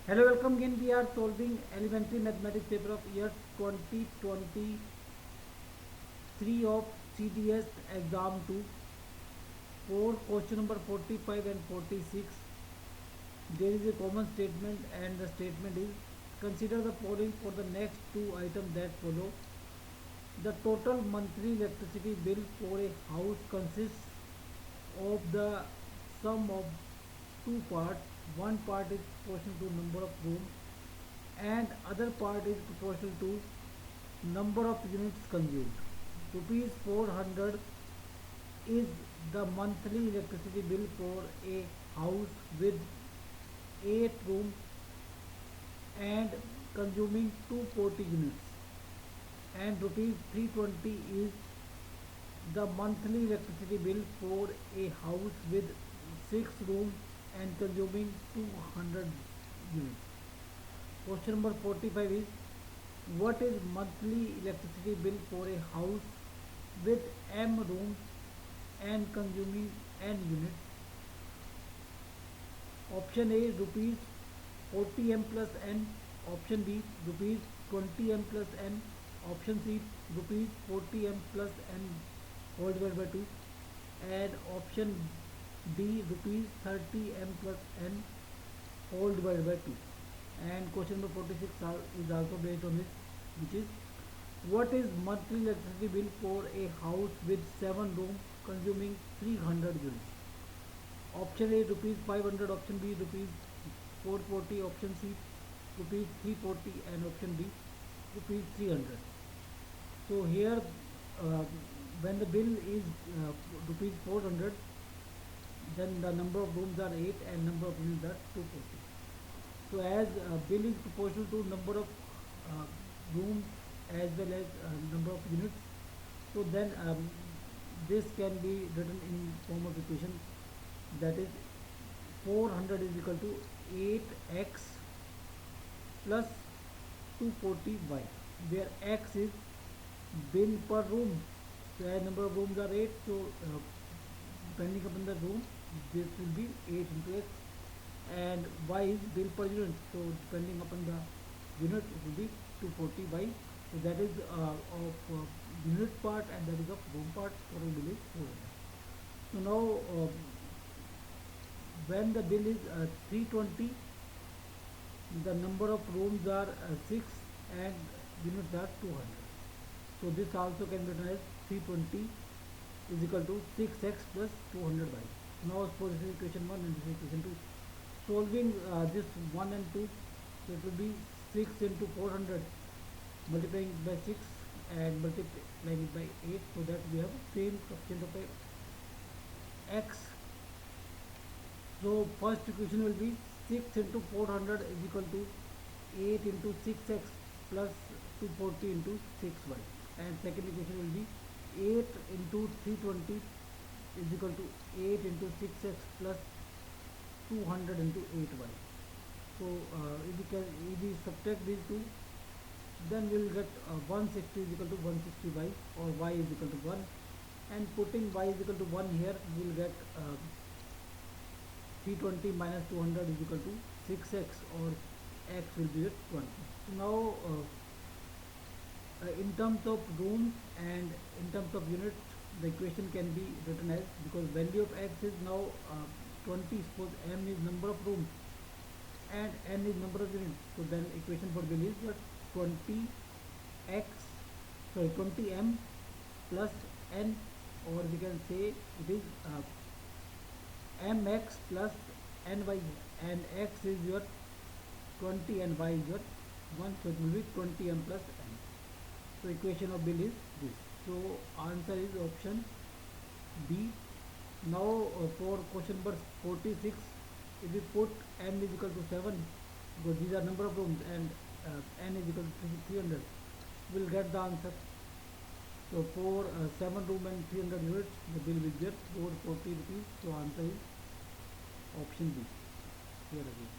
Hello, welcome again. We are solving elementary mathematics paper of year 2023 of CDS exam 2 for question number 45 and 46. There is a common statement and the statement is consider the following for the next two items that follow. The total monthly electricity bill for a house consists of the sum of two parts. One part is proportional to number of rooms and other part is proportional to number of units consumed. Rupees 400 is the monthly electricity bill for a house with 8 rooms and consuming 240 units, and rupees 320 is the monthly electricity bill for a house with 6 rooms and consuming 200 units. Question number 45 is what is monthly electricity bill for a house with m rooms and consuming n units? Option A rupees 40m plus n, option B rupees 20m plus n, option C rupees 40m plus n whole divided by 2, and option D rupees 30m plus n whole divided by 2. And question number 46 is also based on this, which is what is monthly electricity bill for a house with 7 rooms consuming 300 units? Option A rupees 500, option B rupees 440, option C rupees 340, and option D rupees 300. So here when the bill is rupees 400, then the number of rooms are 8 and number of units are 240. So as bill is proportional to number of rooms as well as number of units, so then this can be written in form of equation, that is 400 is equal to 8x plus 240y, where x is bill per room. So as number of rooms are 8, so depending upon the room, this will be 8 into x, and y is bill per unit, so depending upon the unit it will be 240y. So that is of unit part and that is of room part. Total bill is 400. So now when the bill is 320, the number of rooms are 6 and units are 200. So this also can be written as 320 is equal to 6x plus 200y. Now suppose this is equation 1 and this is equation 2. Solving this 1 and 2, so it will be 6 into 400 multiplying by 6 and multiplying it by 8, so that we have same coefficient of x. So first equation will be 6 into 400 is equal to 8 into 6x plus 240 into 6y, and second equation will be 8 into 320 is equal to 8 into 6x plus 200 into 8y. So if we subtract these two, then we will get 160 is equal to 160y, or y is equal to 1, and putting y is equal to 1 here, we will get 320 minus 200 is equal to 6x, or x will be at 20. So now in terms of rooms and in terms of units, the equation can be written as, because value of x is now 20, suppose m is number of rooms and n is number of units, so then equation for bill is 20m plus n, or we can say it is mx plus ny, and x is your 20 and y is your 1, so it will be 20m plus n. So equation of bill is this. So answer is option B. Now for question number 46, if we put m is equal to 7, because these are number of rooms, and n is equal to 300, we will get the answer. So for 7 room and 300 units, the bill will get 440 rupees. So answer is option B here again.